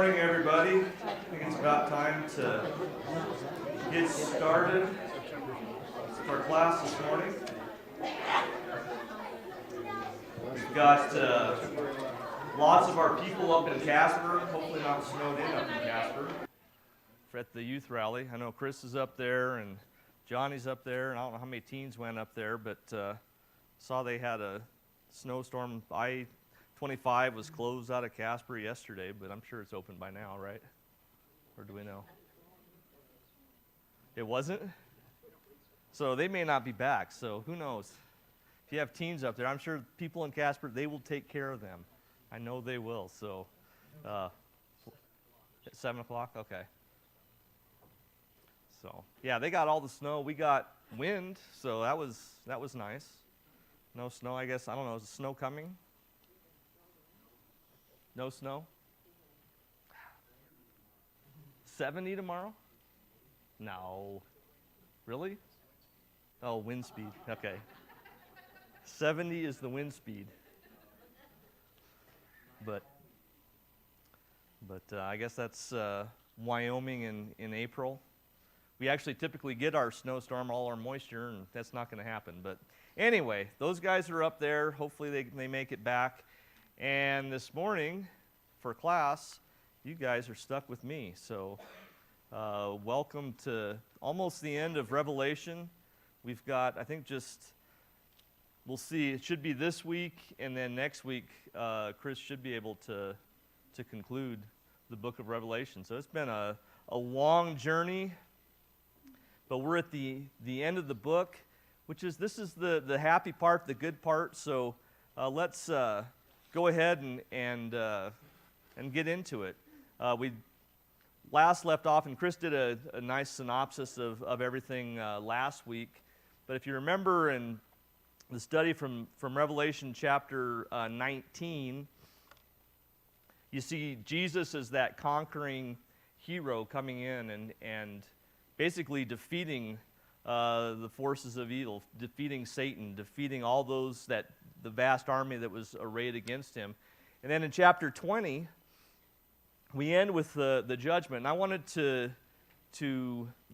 morning, everybody. I think it's about time to get started with our class this morning. We've got lots of our people up in Casper, hopefully not snowed in up in Casper, at the youth rally. I know Chris is up there and Johnny's up there, and I don't know how many teens went up there, but saw they had a snowstorm. I-25 was closed out of Casper yesterday, but I'm sure it's open by now, right? Or do we know? It wasn't? So they may not be back, so who knows? If you have teens up there, I'm sure people in Casper, they will take care of them. I know they will, so at 7 o'clock? Okay. So, yeah, they got all the snow. We got wind, so that was nice. No snow, I guess. I don't know. Is the snow coming? No snow? 70 tomorrow? No. Really? Oh, wind speed. Okay. 70 is the wind speed. But I guess that's Wyoming in April. We actually typically get our snowstorm, all our moisture, and that's not going to happen. But anyway, those guys are up there. Hopefully they make it back. And this morning, for class, you guys are stuck with me. So welcome to almost the end of Revelation. We've got, I think we'll see, it should be this week, and then next week, Chris should be able to conclude the book of Revelation. So it's been a long journey. But we're at the end of the book, this is the happy part, the good part. So let's go ahead and get into it. We last left off, and Chris did a nice synopsis of everything last week. But if you remember in the study from Revelation chapter 19, you see Jesus as that conquering hero coming in and basically defeating the forces of evil, defeating Satan, defeating all those the vast army that was arrayed against him. And then in chapter 20, we end with the judgment. And I wanted to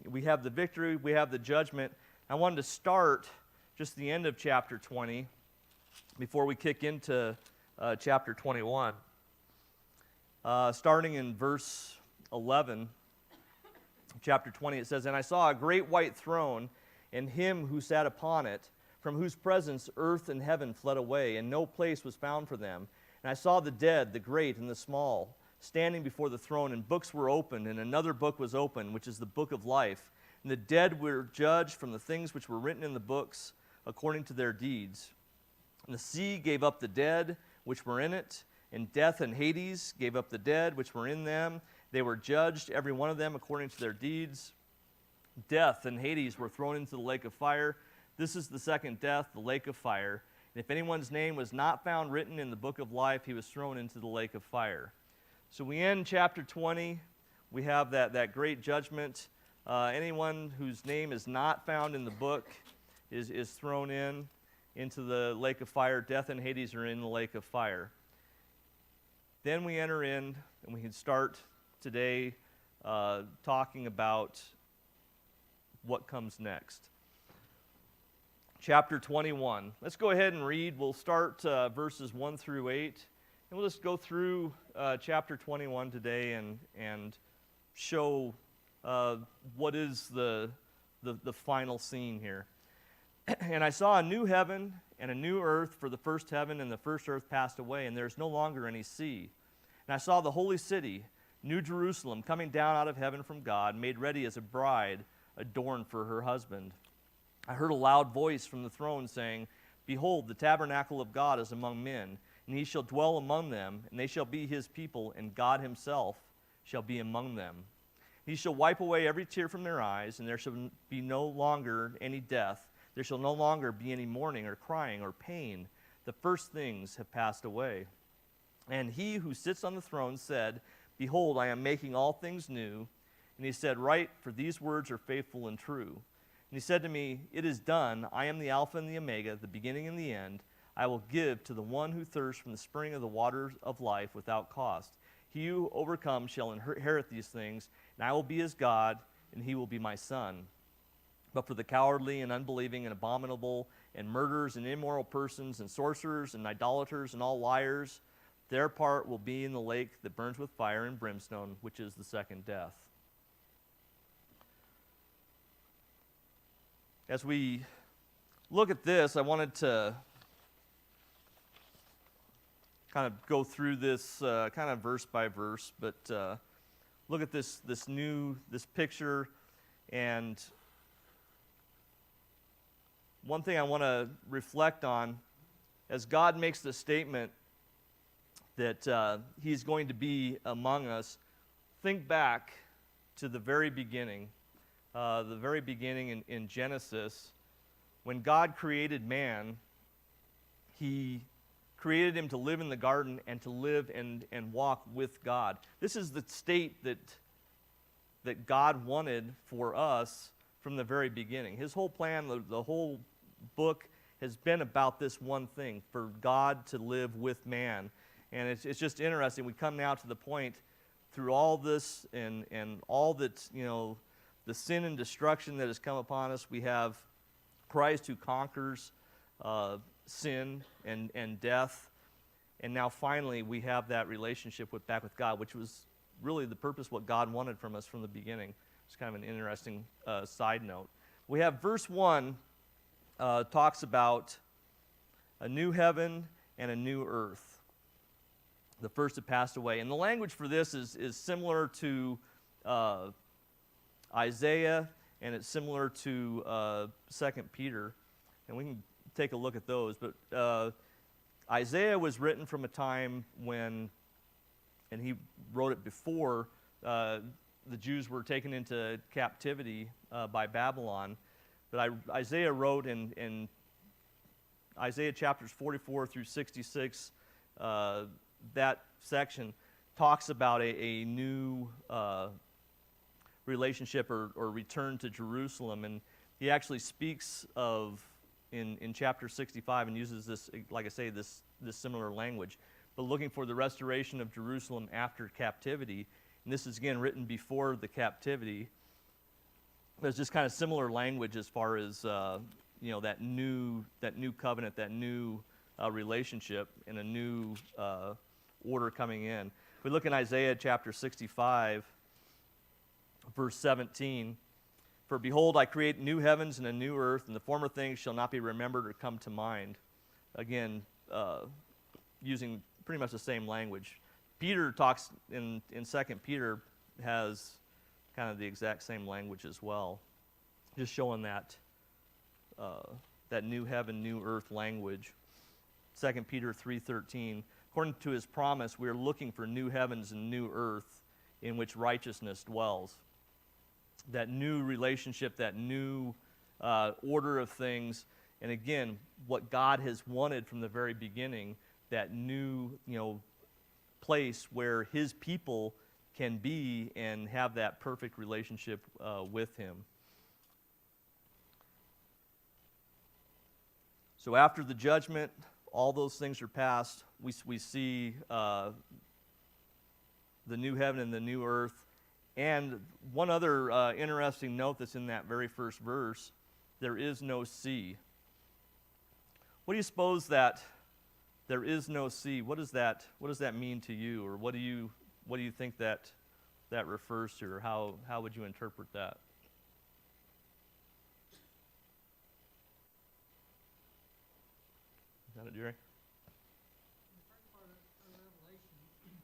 we have the victory, we have the judgment. I wanted to start just the end of chapter 20 before we kick into chapter 21. Starting in verse 11. Chapter 20, it says, "And I saw a great white throne, and him who sat upon it, from whose presence earth and heaven fled away, and no place was found for them. And I saw the dead, the great and the small, standing before the throne, and books were opened, and another book was opened, which is the book of life. And the dead were judged from the things which were written in the books, according to their deeds. And the sea gave up the dead which were in it, and death and Hades gave up the dead which were in them. They were judged, every one of them, according to their deeds. Death and Hades were thrown into the lake of fire. This is the second death, the lake of fire. And if anyone's name was not found written in the book of life, he was thrown into the lake of fire." So we end chapter 20. We have that great judgment. Anyone whose name is not found in the book is thrown into the lake of fire. Death and Hades are in the lake of fire. Then we enter in, and we can start today talking about what comes next. Chapter 21. Let's go ahead and read. We'll start verses 1 through 8, and we'll just go through chapter 21 today and show what is the final scene here. "And I saw a new heaven and a new earth, for the first heaven and the first earth passed away, and there's no longer any sea. And I saw the holy city, New Jerusalem, coming down out of heaven from God, made ready as a bride adorned for her husband. I heard a loud voice from the throne saying, 'Behold, the tabernacle of God is among men, and he shall dwell among them, and they shall be his people, and God himself shall be among them. He shall wipe away every tear from their eyes, and there shall be no longer any death. There shall no longer be any mourning or crying or pain. The first things have passed away.' And he who sits on the throne said, 'Behold, I am making all things new.' And he said, 'Write, for these words are faithful and true.' And he said to me, 'It is done. I am the Alpha and the Omega, the beginning and the end. I will give to the one who thirsts from the spring of the waters of life without cost. He who overcomes shall inherit these things, and I will be his God, and he will be my son. But for the cowardly and unbelieving and abominable and murderers and immoral persons and sorcerers and idolaters and all liars, their part will be in the lake that burns with fire and brimstone, which is the second death. As we look at this, I wanted to kind of go through this kind of verse by verse, but look at this picture. And one thing I want to reflect on, as God makes the statement that he's going to be among us, think back to the very beginning in Genesis. When God created man, he created him to live in the garden and to live and walk with God. This is the state that God wanted for us from the very beginning. His whole plan, the whole book has been about this one thing, for God to live with man. And it's just interesting. We come now to the point through all this and all that, the sin and destruction that has come upon us. We have Christ who conquers sin and death. And now finally we have that relationship back with God, which was really the purpose, what God wanted from us from the beginning. It's kind of an interesting side note. We have verse 1 talks about a new heaven and a new earth. The first had passed away. And the language for this is similar to Isaiah, and it's similar to 2 Peter. And we can take a look at those. But Isaiah was written from a time when, and he wrote it before, the Jews were taken into captivity by Babylon. But Isaiah wrote in Isaiah chapters 44 through 66, that section talks about a new relationship or return to Jerusalem. And he actually speaks of, in chapter 65, and uses this, like I say, this similar language, but looking for the restoration of Jerusalem after captivity. And this is again written before the captivity. There's just kind of similar language as far as that new covenant, that new relationship, and a new order coming in. If we look in Isaiah chapter 65, verse 17, "For behold, I create new heavens and a new earth, and the former things shall not be remembered or come to mind." Again, using pretty much the same language. Peter talks in 2 Peter, has kind of the exact same language as well, just showing that new heaven, new earth language. 2 Peter 3:13, "According to his promise, we are looking for new heavens and new earth in which righteousness dwells." That new relationship, that new order of things, and again, what God has wanted from the very beginning, that new, place where his people can be and have that perfect relationship with him. So after the judgment, all those things are past. We see the new heaven and the new earth. And one other interesting note that's in that very first verse, there is no sea. What do you suppose that there is no sea? What does that mean to you, or what do you think that refers to, or how would you interpret that? Is that it, Jerry? In the first part of Revelation, you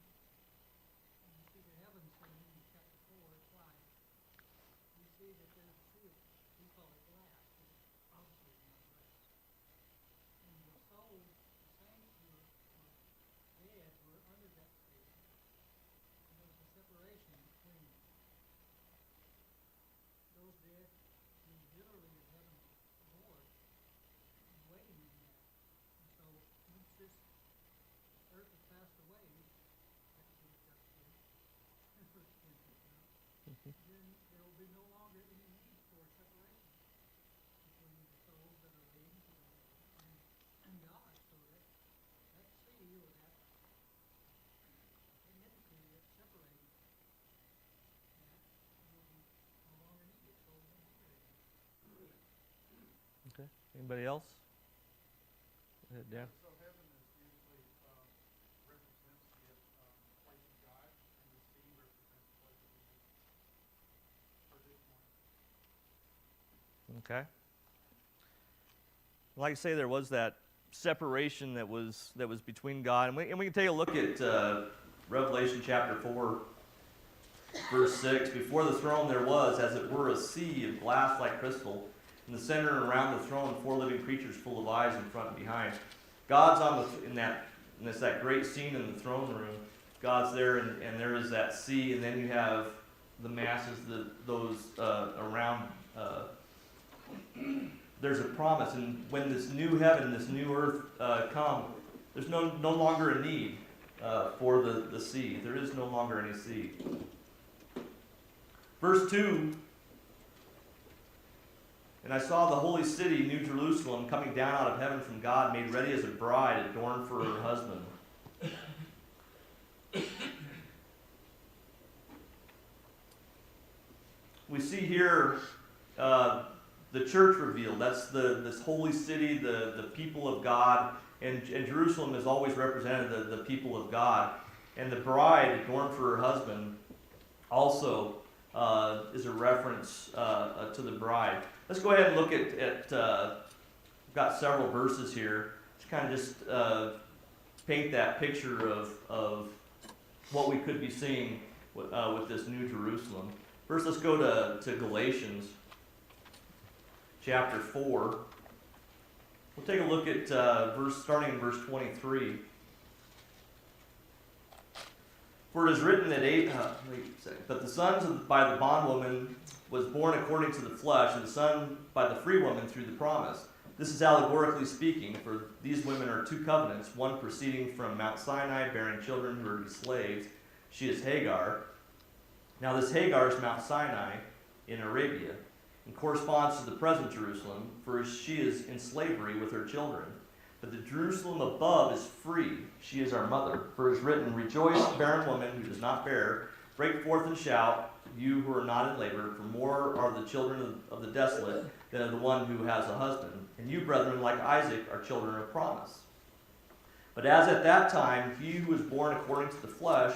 see the heavens in chapter 4 twice. You see that there's a sea, we call it glass, but obviously it's not glass. And the souls, the saints were dead, were under that sea. And there was a separation between those dead who literally in heaven with the Lord, waiting in that. And so once this earth has passed away, Second Peter chapter 2, and First Corinthians 2, then there will be no longer any need for separation between the souls that are waiting for the Lord and God. So that sea, or that entity that Okay. Anybody else? Go ahead, Dan. So heaven is usually represents the place of God, and the sea represents the place of evil. For this one. Okay. Like I say, there was that separation that was between God, and we can take a look at Revelation chapter 4, verse 6. Before the throne there was, as it were, a sea of glass like crystal. In the center and around the throne, 4 living creatures full of eyes in front and behind. God's in that great scene in the throne room. God's there, and there is that sea, and then you have the masses, those around. There's a promise, and when this new heaven, this new earth come, there's no longer a need for the sea. There is no longer any sea. Verse 2, and I saw the holy city, New Jerusalem, coming down out of heaven from God, made ready as a bride adorned for her husband. We see here the church revealed. That's this holy city, the people of God, and Jerusalem is always represented the people of God. And the bride adorned for her husband also is a reference to the bride. Let's go ahead and look at we've got several verses here to kind of just paint that picture of what we could be seeing with this New Jerusalem. First, let's go to Galatians chapter 4. We'll take a look at starting in verse 23. For it is written that but the son by the bondwoman was born according to the flesh, and the son by the free woman through the promise. This is allegorically speaking, for these women are 2 covenants, one proceeding from Mount Sinai, bearing children who are to be slaves. She is Hagar. Now this Hagar is Mount Sinai in Arabia, and corresponds to the present Jerusalem, for she is in slavery with her children. But the Jerusalem above is free. She is our mother. For it is written, Rejoice, barren woman who does not bear. Break forth and shout, you who are not in labor, for more are the children of the desolate than of the one who has a husband. And you, brethren, like Isaac, are children of promise. But as at that time he who was born according to the flesh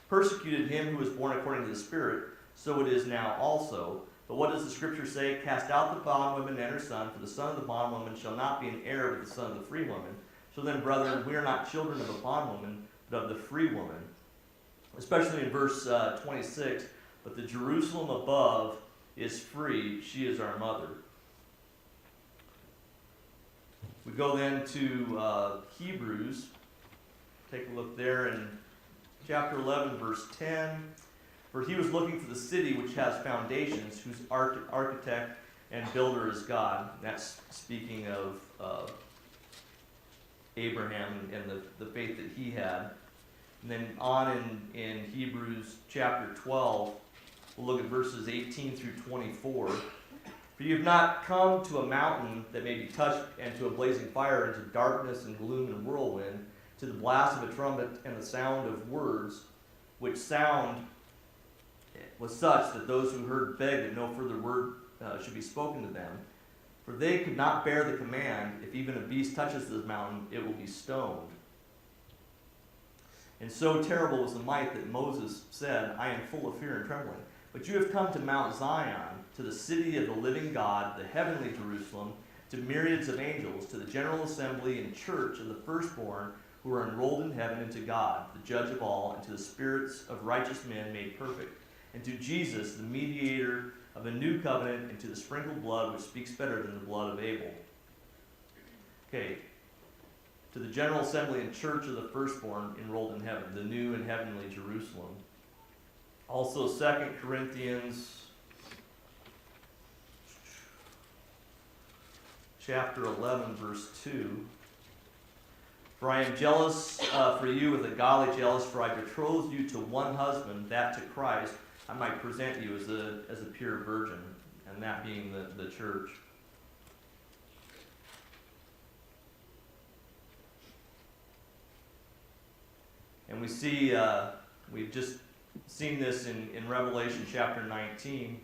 persecuted him who was born according to the Spirit, so it is now also. But what does the Scripture say? Cast out the bondwoman and her son, for the son of the bondwoman shall not be an heir with the son of the free woman. So then, brethren, we are not children of a bondwoman, but of the free woman. Especially in verse 26, but the Jerusalem above is free, she is our mother. We go then to Hebrews. Take a look there in chapter 11, verse 10. For he was looking for the city which has foundations, whose architect and builder is God. That's speaking of Abraham and the faith that he had. And then on in Hebrews chapter 12, we'll look at verses 18 through 24. For you have not come to a mountain that may be touched, and to a blazing fire, and to darkness and gloom and whirlwind, to the blast of a trumpet and the sound of words, which sound was such that those who heard begged that no further word should be spoken to them. For they could not bear the command, if even a beast touches this mountain, it will be stoned. And so terrible was the might that Moses said, I am full of fear and trembling. But you have come to Mount Zion, to the city of the living God, the heavenly Jerusalem, to myriads of angels, to the general assembly and church of the firstborn who are enrolled in heaven, and to God, the judge of all, and to the spirits of righteous men made perfect, and to Jesus, the mediator of a new covenant, and to the sprinkled blood which speaks better than the blood of Abel. Okay, to the general assembly and church of the firstborn enrolled in heaven, the new and heavenly Jerusalem. Also 2 Corinthians chapter 11, verse 2. For I am jealous for you with a godly jealous, for I betrothed you to one husband, that to Christ I might present you as a pure virgin, and that being the church. And we see, we've just seen this in Revelation chapter 19.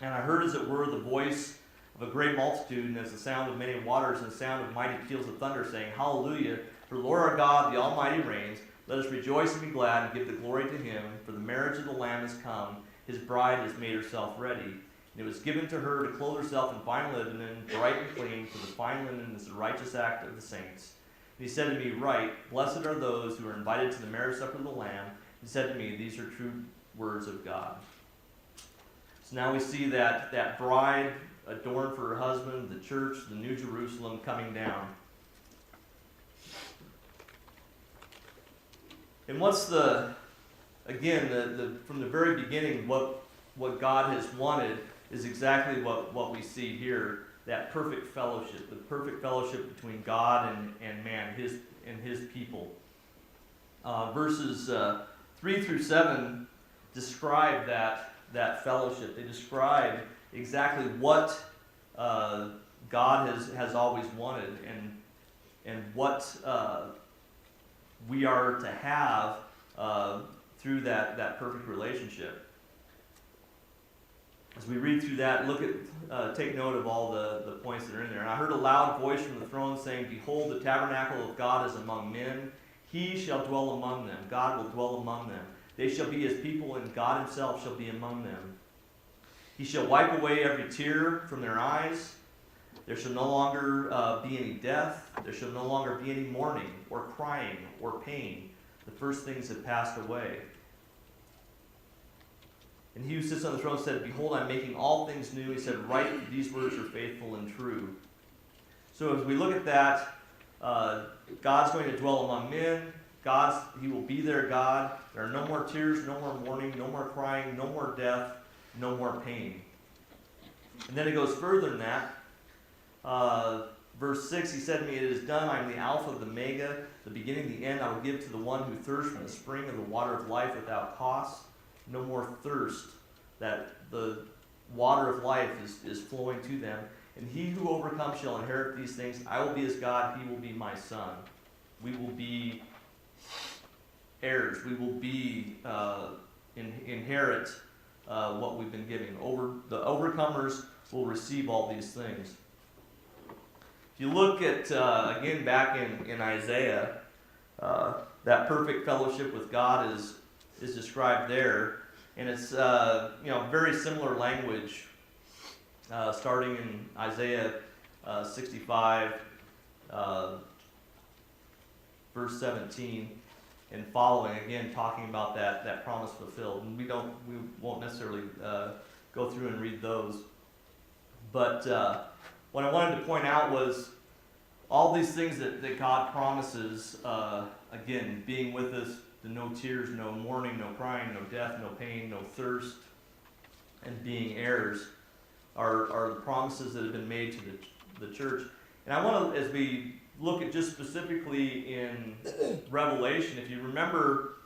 And I heard, as it were, the voice of a great multitude, and as the sound of many waters, and the sound of mighty peals of thunder, saying, Hallelujah, for the Lord our God, the Almighty reigns. Let us rejoice and be glad, and give the glory to him, for the marriage of the Lamb is come, his bride has made herself ready. And it was given to her to clothe herself in fine linen, bright and clean, for the fine linen is the righteous act of the saints. And he said to me, Right, blessed are those who are invited to the marriage supper of the Lamb. He said to me, These are true words of God. So now we see that bride adorned for her husband, the church, the New Jerusalem coming down. And what's from the very beginning, what God has wanted is exactly what we see here, that perfect fellowship, the perfect fellowship between God and man, his people. Verses 3 through 7 describe that fellowship. They describe exactly what God has always wanted and what we are to have through that perfect relationship. As we read through that, take note of all the points that are in there. And I heard a loud voice from the throne saying, Behold, the tabernacle of God is among men. He shall dwell among them. God will dwell among them. They shall be his people, and God himself shall be among them. He shall wipe away every tear from their eyes. There shall no longer be any death. There shall no longer be any mourning, or crying, or pain. The first things have passed away. And he who sits on the throne said, Behold, I'm making all things new. He said, Write, these words are faithful and true. So as we look at that, God's going to dwell among men. He will be their God. There are no more tears, no more mourning, no more crying, no more death, no more pain. And then it goes further than that. Verse 6, he said to me, It is done. I am the Alpha, the Omega, the beginning, the end. I will give to the one who thirsts from the spring of the water of life without cost. No more thirst. That the water of life is flowing to them. And he who overcomes shall inherit these things. I will be his God. He will be my son. We will be heirs. We will be inherit what we've been given. The overcomers will receive all these things. If you look at, again, back in Isaiah, that perfect fellowship with God is described there. And it's, very similar language, starting in Isaiah 65, verse 17, and following, again, talking about that promise fulfilled. And we won't necessarily go through and read those. But what I wanted to point out was all these things that God promises, again, being with us, no tears, no mourning, no crying, no death, no pain, no thirst, and being heirs are the promises that have been made to the church. And I want to, as we look at just specifically in Revelation, if you remember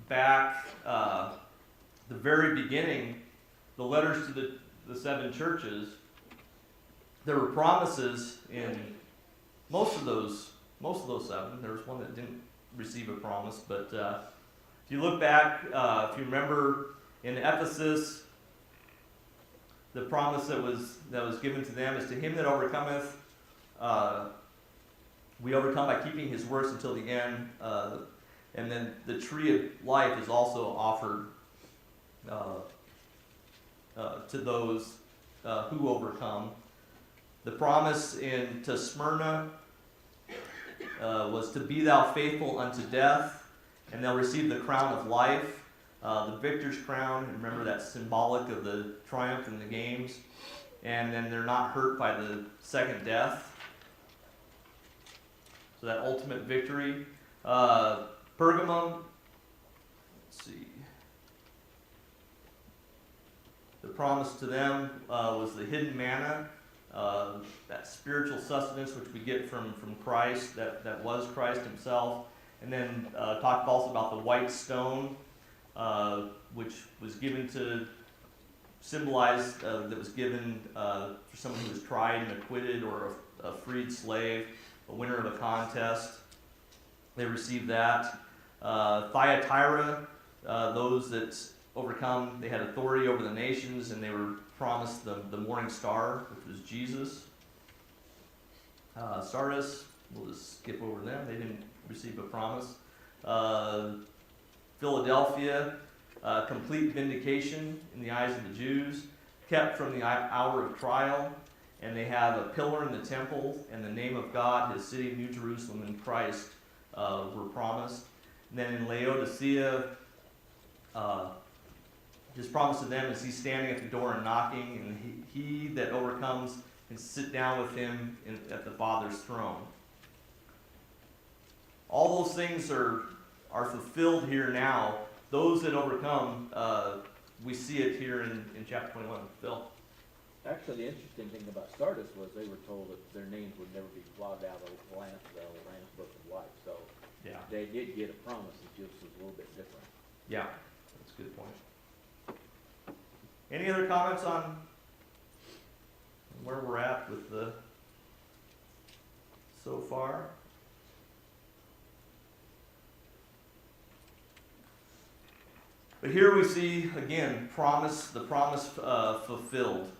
back the very beginning, the letters to the seven churches, there were promises in most of those seven. There was one that didn't receive a promise, but if you look back, if you remember in Ephesus, the promise that was given to them is, to him that overcometh, we overcome by keeping his works until the end. And then the tree of life is also offered to those who overcome. The promise to Smyrna was to be thou faithful unto death, and they'll receive the crown of life, the victor's crown. Remember, that's symbolic of the triumph in the games. And then they're not hurt by the second death. So that ultimate victory. Pergamum, let's see. The promise to them was the hidden manna, that spiritual sustenance which we get from Christ, that was Christ himself. And then talked also about the white stone, which was given to symbolize, that was given for someone who was tried and acquitted, or a freed slave, a winner of a contest. They received that. Thyatira, those that overcome, they had authority over the nations, and they were promised the morning star, which was Jesus. Sardis, we'll just skip over them. They didn't receive a promise. Philadelphia, complete vindication in the eyes of the Jews, kept from the hour of trial, and they have a pillar in the temple, and the name of God, his city of New Jerusalem and Christ were promised. And then in Laodicea, his promise to them is he's standing at the door and knocking, and he that overcomes can sit down with him at the Father's throne. All those things are fulfilled here now. Those that overcome, we see it here in chapter 21. Phil? Actually, the interesting thing about Sardis was they were told that their names would never be blotted out of the Lamb's Book of Life. So Yeah. they did get a promise. It just was a little bit different. Yeah, that's a good point. Any other comments on where we're at with the so far? But here we see again the promise fulfilled.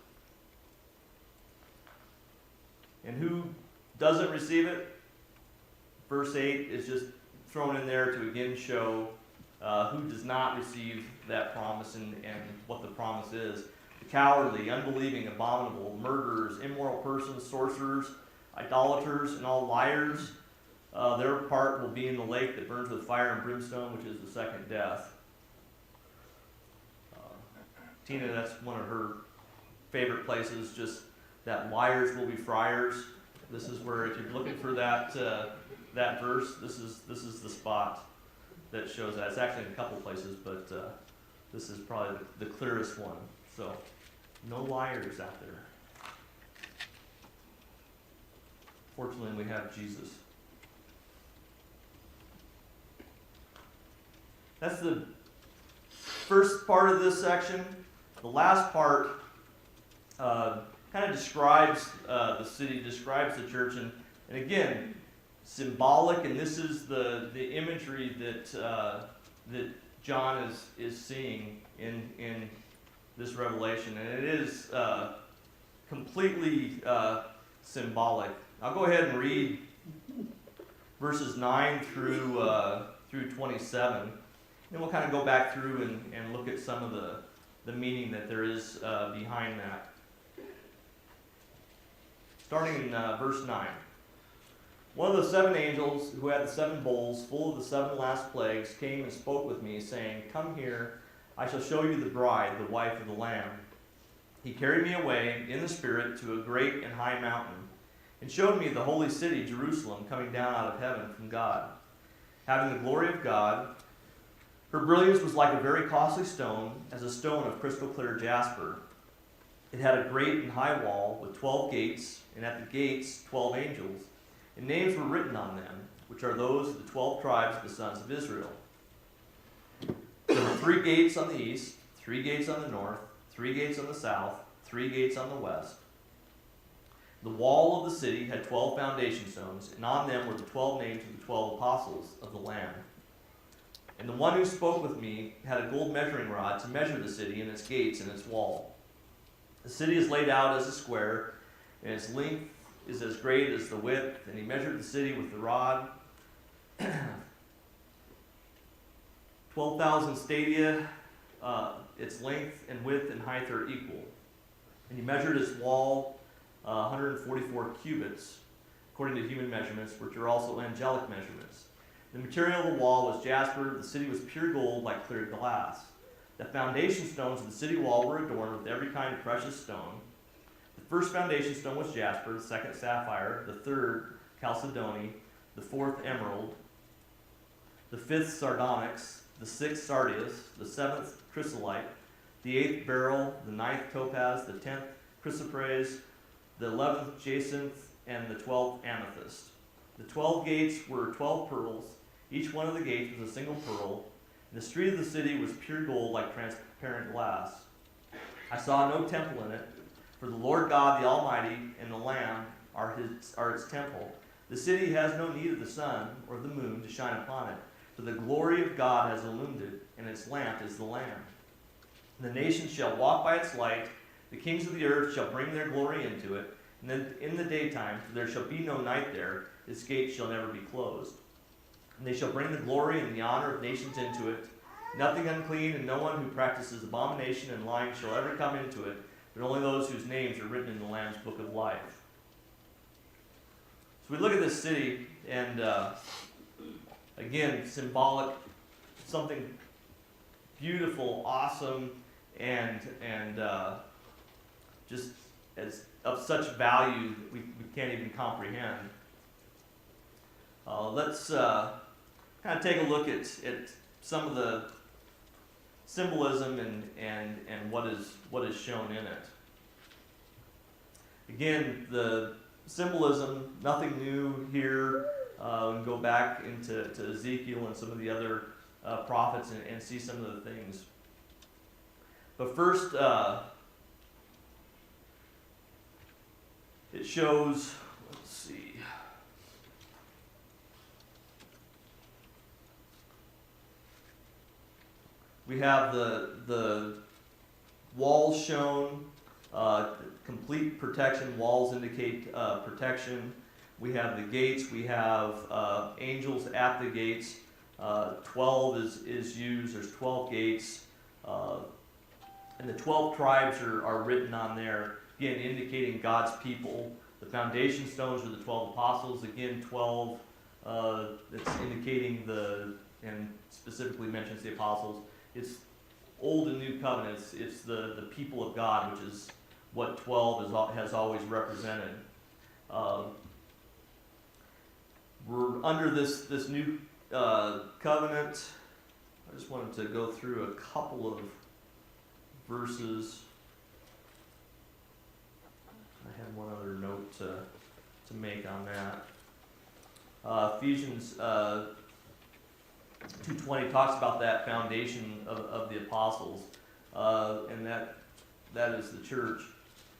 And who doesn't receive it? Verse 8 is just thrown in there to again show who does not receive that promise and what the promise is. The cowardly, unbelieving, abominable, murderers, immoral persons, sorcerers, idolaters, and all liars, their part will be in the lake that burns with fire and brimstone, which is the second death. Tina, that's one of her favorite places, just that liars will be friars. This is where, if you're looking for that verse, this is the spot that shows that. It's actually in a couple places, but this is probably the clearest one. So, no liars out there. Fortunately, we have Jesus. That's the first part of this section. The last part kind of describes the city, describes the church, and again, symbolic, and this is the imagery that John is seeing in this revelation, and it is completely symbolic. I'll go ahead and read verses 9 through 27. Then we'll kind of go back through and look at some of the meaning that there is behind that. Starting in verse 9. One of the 7 angels who had the 7 bowls full of the 7 last plagues came and spoke with me, saying, "Come here, I shall show you the bride, the wife of the Lamb." He carried me away in the Spirit to a great and high mountain, and showed me the holy city, Jerusalem, coming down out of heaven from God, having the glory of God. Her brilliance was like a very costly stone, as a stone of crystal clear jasper. It had a great and high wall with 12 gates, and at the gates 12 angels, and names were written on them, which are those of the 12 tribes of the sons of Israel. There were 3 gates on the east, 3 gates on the north, 3 gates on the south, 3 gates on the west. The wall of the city had 12 foundation stones, and on them were the 12 names of the 12 apostles of the Lamb. And the one who spoke with me had a gold measuring rod to measure the city and its gates and its wall. The city is laid out as a square, and its length is as great as the width, and he measured the city with the rod. 12,000 stadia, its length and width and height are equal. And he measured its wall 144 cubits, according to human measurements, which are also angelic measurements. The material of the wall was jasper, the city was pure gold like clear glass. The foundation stones of the city wall were adorned with every kind of precious stone. The first foundation stone was jasper, the second sapphire, the third chalcedony, the fourth emerald, the fifth sardonyx, the sixth sardius, the seventh chrysolite, the 8th beryl, the 9th topaz, the 10th chrysoprase, the 11th jacinth, and the 12th amethyst. The 12 gates were 12 pearls. Each one of the gates was a single pearl. And the street of the city was pure gold like transparent glass. I saw no temple in it, for the Lord God, the Almighty, and the Lamb are its temple. The city has no need of the sun or the moon to shine upon it, for the glory of God has illumined it, and its lamp is the Lamb. The nations shall walk by its light. The kings of the earth shall bring their glory into it. And then in the daytime there shall be no night there. Its gates shall never be closed. And they shall bring the glory and the honor of nations into it. Nothing unclean and no one who practices abomination and lying shall ever come into it, but only those whose names are written in the Lamb's book of life. So we look at this city, and again, symbolic, something beautiful, awesome, and just as of such value that we can't even comprehend. Let's kind of take a look at some of the symbolism and what is shown in it. Again, the symbolism, nothing new here. And go back into Ezekiel and some of the other prophets and see some of the things. But first, it shows, let's see. We have the walls shown, complete protection. Walls indicate protection. We have the gates. We have angels at the gates. 12 is used. There's 12 gates. And the 12 tribes are written on there, again, indicating God's people. The foundation stones are the 12 apostles. Again, 12, that's indicating and specifically mentions the apostles. It's Old and New Covenants. It's the people of God, which is what 12 has always represented. We're under this new covenant. I just wanted to go through a couple of verses. I had one other note to make on that. Ephesians 2:20 talks about that foundation of the apostles, and that is the church.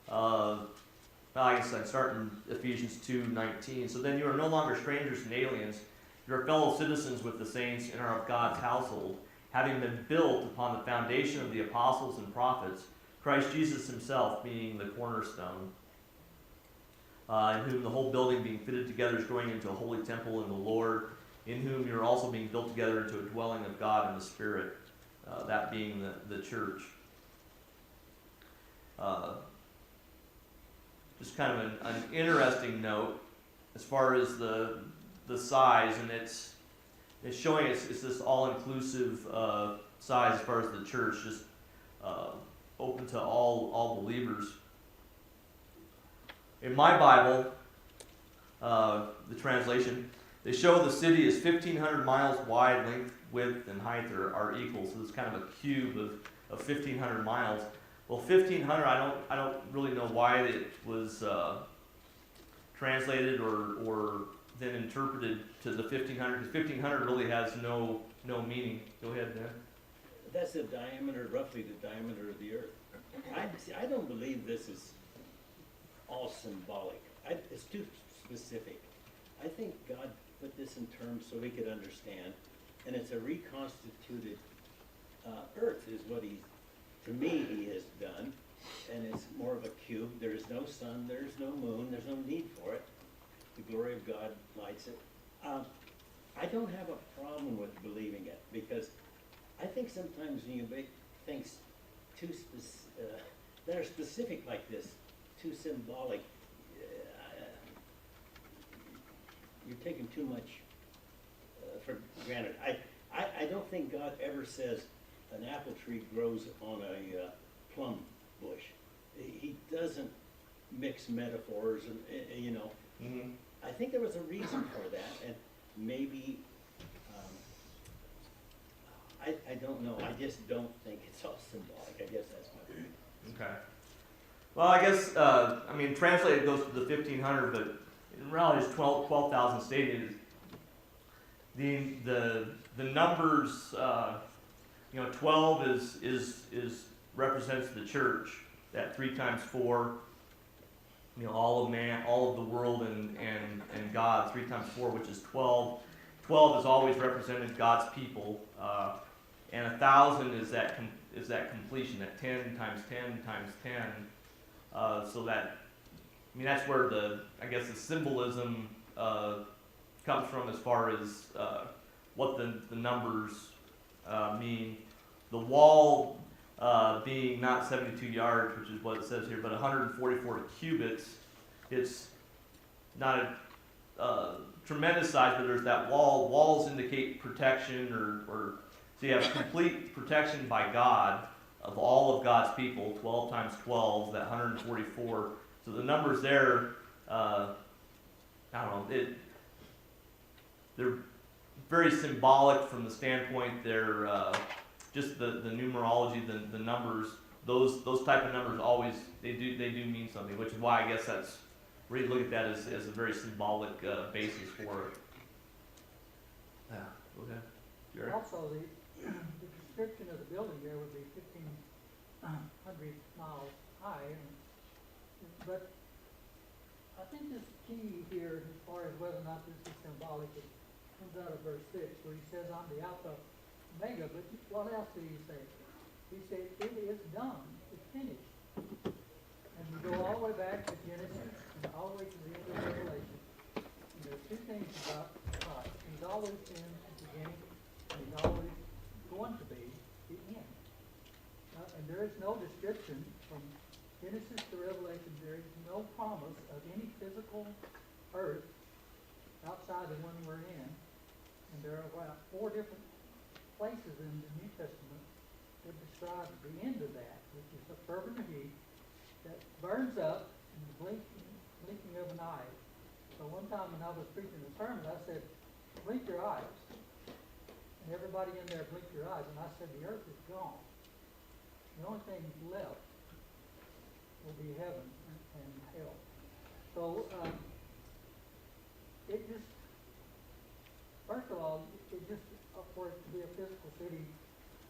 I guess I'd start in Ephesians 2:19. So then you are no longer strangers and aliens. You are fellow citizens with the saints and are of God's household, having been built upon the foundation of the apostles and prophets, Christ Jesus himself being the cornerstone, in whom the whole building being fitted together is growing into a holy temple in the Lord, in whom you are also being built together into a dwelling of God in the Spirit, that being the church. Just kind of an interesting note as far as the size, and it's showing it's this all-inclusive size as far as the church, just open to all believers. In my Bible, the translation, they show the city is 1,500 miles wide, length, width, and height are equal. So it's kind of a cube of 1,500 miles. Well, 1,500, I don't really know why it was translated or then interpreted to the 1,500, because 1,500 really has no meaning. Go ahead, Dan. That's the diameter, roughly the diameter of the earth. I don't believe this is all symbolic. It's too specific. I think God put this in terms so we could understand, and it's a reconstituted earth is what to me, he has done, and it's more of a cube. There is no sun, there's no moon, there's no need for it. The glory of God lights it. I don't have a problem with believing it, because I think sometimes when you make things that are specific like this, too symbolic, you're taking too much for granted. I don't think God ever says an apple tree grows on a plum bush. He doesn't mix metaphors, and you know. Mm-hmm. I think there was a reason for that, and maybe I don't know. I just don't think it's all symbolic. I guess that's my opinion. Okay. Well, I guess I mean translated goes to the 1,500, but in reality, it's 12,000 stated. The numbers. 12 is represents the church. That 3 times 4, all of man, all of the world, and God. 3 times 4, which is 12. 12 has always represented God's people, and 1,000 is is that completion, that 10 times 10 times 10. So that, I mean, that's where I guess the symbolism comes from as far as what the numbers mean. The wall being not 72 yards, which is what it says here, but 144 cubits. It's not a tremendous size, but there's that wall. Walls indicate protection, or so you have complete protection by God of all of God's people. 12 times 12, that 144. So the numbers there, I don't know, they're very symbolic from the standpoint. They're just the numerology, the numbers. Those type of numbers always they do mean something, which is why I guess that's really look at that as a very symbolic basis for it. Yeah. Okay. Jared? Also, the description of the building there would be 1,500 miles high, but I think this key here, as far as whether or not this is symbolic, it comes out of verse 6, where he says, I'm the Alpha Omega, but what else did he say? He said, it is done, it's finished. And we go all the way back to Genesis, and all the way to the end of Revelation. And there are two things about God. He's always been the beginning, and he's always going to be the end. And there is no description from Genesis to Revelation. There is no promise of any physical earth outside the one we're in. And there are about 4 different places in the New Testament that describe the end of that, which is a fervent heat that burns up in the blinking of an eye. So one time when I was preaching a sermon, I said, blink your eyes. And everybody in there blinked your eyes. And I said, the earth is gone. The only thing left will be heaven and hell. So it just, first of all, it just, for it to be a physical city,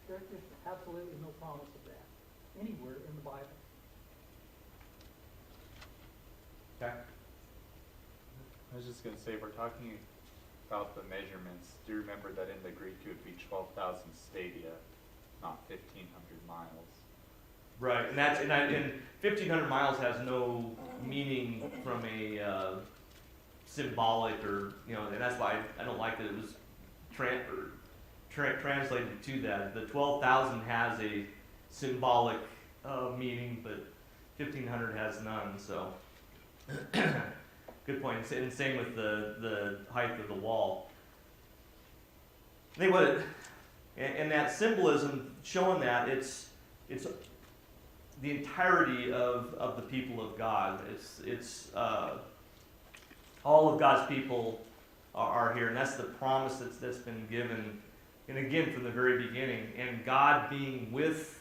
there's just absolutely no promise of that anywhere in the Bible. Okay. I was just going to say, we're talking about the measurements. Do you remember that in the Greek it would be 12,000 stadia, not 1,500 miles? Right, and 1,500 miles has no meaning from a symbolic or and that's why I don't like that it was translated to that. The 12,000 has a symbolic meaning, but 1,500 has none. So. Good point. And same with the height of the wall. I think and that symbolism showing that it's the entirety of the people of God. It's all of God's people are here, and that's the promise that's been given. And again, from the very beginning, and God being with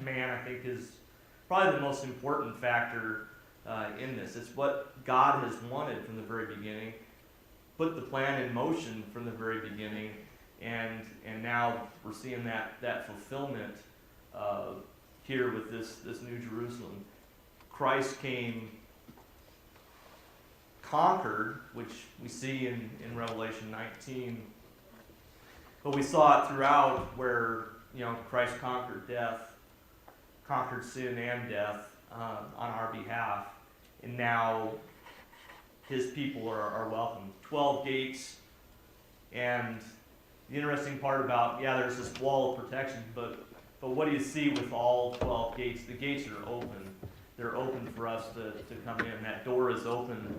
man, I think is probably the most important factor. In this. It's what God has wanted from the very beginning, put the plan in motion from the very beginning, and now we're seeing that fulfillment here with this New Jerusalem. Christ came conquered, which we see in Revelation 19, but we saw it throughout where Christ conquered death, conquered sin and death. On our behalf, and now his people are welcome. 12 gates, and the interesting part about there's this wall of protection, but what do you see with all 12 gates? The gates are open. They're open for us to come in. That door is open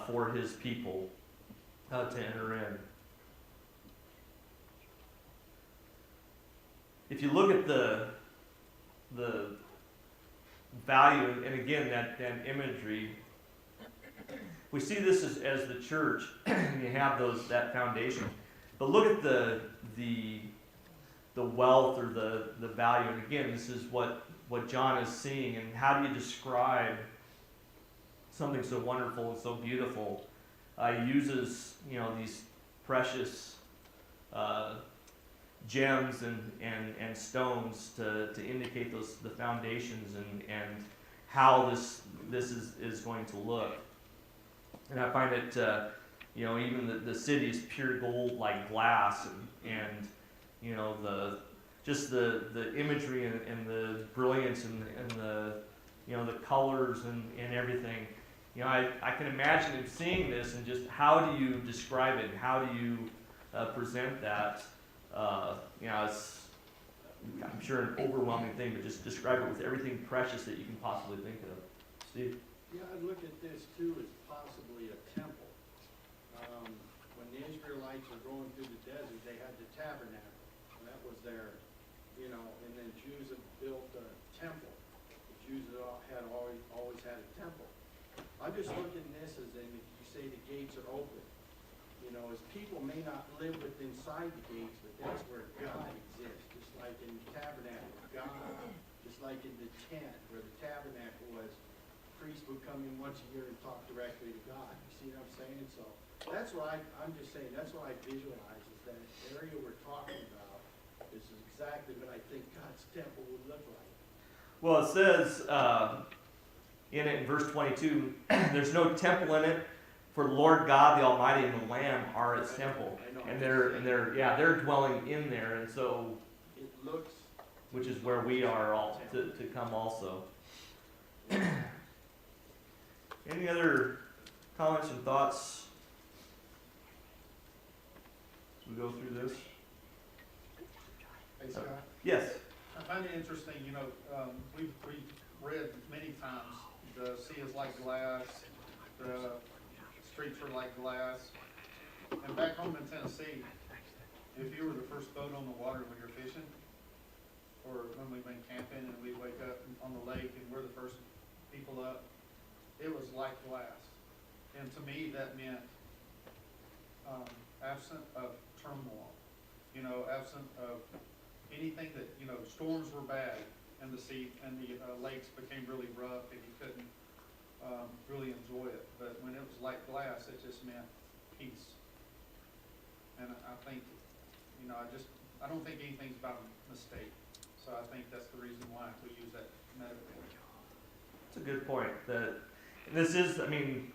for his people to enter in. If you look at the value, and again that imagery, we see this as the church, and you have that foundation. But look at the wealth or the value, and again, this is what John is seeing. And how do you describe something so wonderful and so beautiful? He uses these precious gems and stones to indicate the foundations and how this is going to look. And I find it even the city is pure gold like glass, and the just the imagery and the brilliance and the, you know, the colors and everything. You know, I can imagine him seeing this and just how do you describe it? How do you present that? You know, it's, I'm sure an overwhelming thing, but just describe it with everything precious that you can possibly think of. Steve? Yeah, I look at this too as possibly a temple. When the Israelites were going through the desert, they had the tabernacle. And that was their, you know, and then Jews have built a temple. The Jews had always had a temple. I'm just looking at this as in, you say the gates are open. You know, as people may not live within inside the gates, but that's where God exists. Just like in the tabernacle, God, just like in the tent where the tabernacle was, priests would come in once a year and talk directly to God. You see what I'm saying? So that's what I'm just saying, that's what I visualize, is that area we're talking about is exactly what I think God's temple would look like. Well, it says in it in verse 22, there's no temple in it, for Lord God the Almighty and the Lamb are its temple, I know. and they're dwelling in there, and so, It looks. which is where we are all to come also. Any other comments and thoughts as we go through this? Hey, Scott. Yes. I find it interesting, you know, we've read many times, the sea is like glass, the streets are like glass. And back home in Tennessee, if you were the first boat on the water when you're fishing, or when we've been camping and we wake up on the lake and we're the first people up, it was like glass. And to me, that meant absent of turmoil, you know, absent of anything that, you know, storms were bad and the sea and the lakes became really rough and you couldn't really enjoy it. But when it was like glass, it just meant peace. And I think, you know, I don't think anything's about a mistake. So I think that's the reason why we use that metaphor. That's a good point. This is, I mean,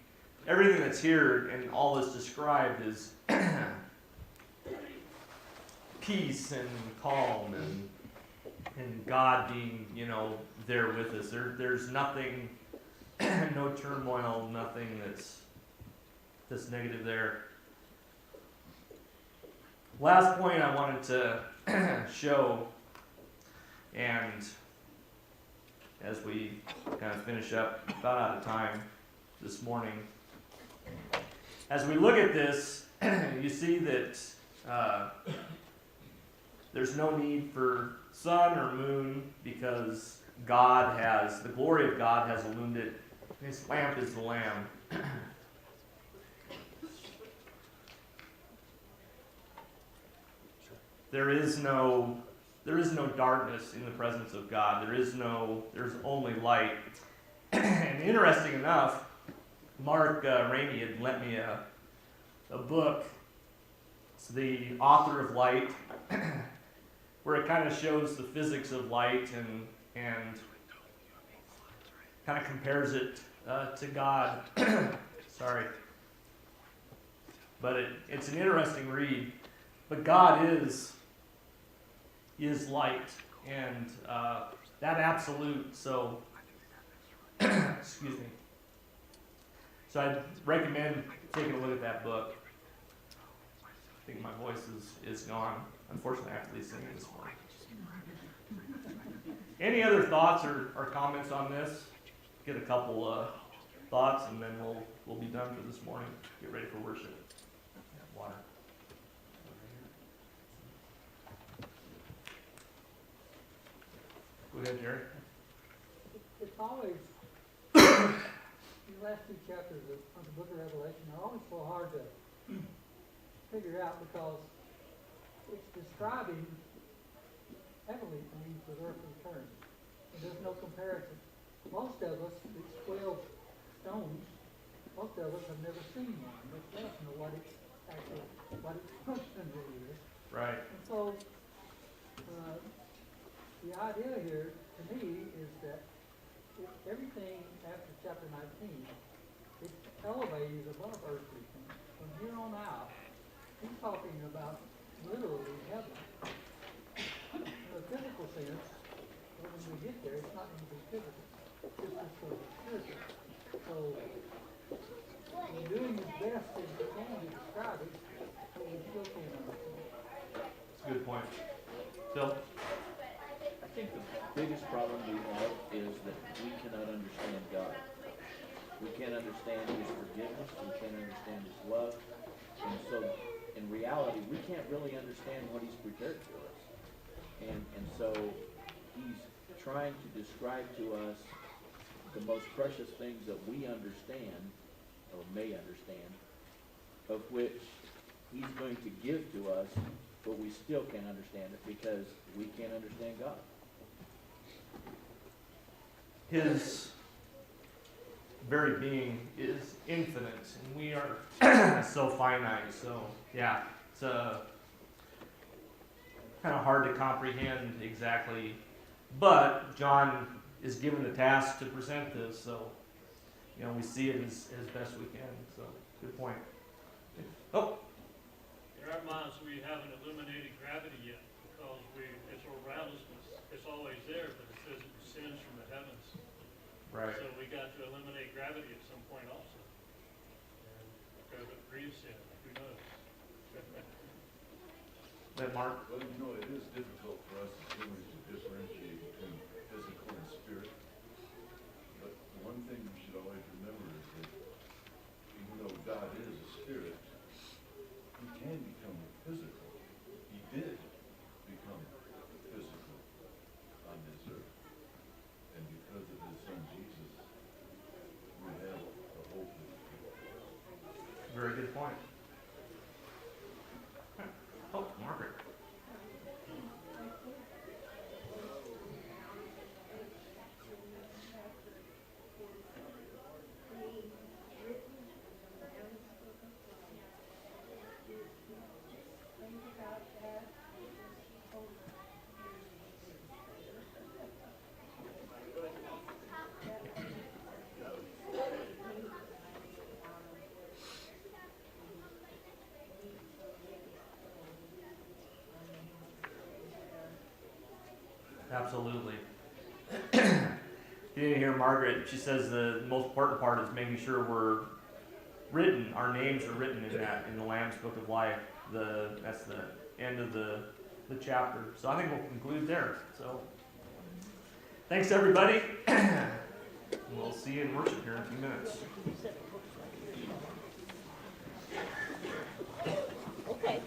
everything that's here and all that's described is peace and calm and God being, you know, there with us. There's nothing, no turmoil, nothing that's negative there. Last point I wanted to show, and as we kind of finish up, about out of time this morning, as we look at this, you see that there's no need for sun or moon because God has, the glory of God has illumined it. His lamp is the Lamb. There is no darkness in the presence of God. there's only light. And interesting enough, Mark Ramey had lent me a book. It's the Author of Light, where it kind of shows the physics of light and kind of compares it to God. Sorry. But it's an interesting read. But God is light, and that absolute, so, excuse me. So I'd recommend taking a look at that book. I think my voice is gone. Unfortunately, I have to leave singing this morning. Any other thoughts or comments on this? Get a couple thoughts, and then we'll be done for this morning. Get ready for worship. Water. Go ahead, Jerry. It's always, the last two chapters of the book of Revelation are always so hard to figure out because it's describing heavenly things with earthly terms. And there's no comparison. Most of us, these 12 stones, most of us have never seen one, much less know what its function really is. Right. And so, the idea here, to me, is that everything after chapter 19, it's elevated above earthly things. From here on out, he's talking about literally heaven. The sense, but when we get there, it's not gonna be physical, it's just sort of spiritual. So, we're doing as best as we can to describe it, but we still can't understand. That's a good point. Phil? I think the biggest problem we have is that we cannot understand God. We can't understand His forgiveness, we can't understand His love, and so, in reality, we can't really understand what He's prepared for us. And so, He's trying to describe to us the most precious things that we understand, or may understand, of which He's going to give to us, but we still can't understand it because we can't understand God. His very being is infinite, and we are so finite. So, yeah, it's kind of hard to comprehend exactly. But John is given the task to present this, so we see it as best we can. So, good point. Oh, In our minds, we haven't eliminated gravity yet because it's around us. It's always there, but it says it descends from the heavens. right. So we got to eliminate gravity at some point also. And because it breathes in, who knows? That Mark? Well, it is difficult for us as humans to differentiate between physical and spirit. But the one thing you should always remember is that even though God is a spirit, He can become physical. He did become physical on this earth. And because of His Son Jesus, we have the hope of the future. Very good point. Oh, Margaret. Absolutely. You didn't hear Margaret. She says the most important part is making sure our names are written in the Lamb's Book of Life. That's the end of the chapter. So I think we'll conclude there. So thanks everybody. We'll see you in worship here in a few minutes. Okay.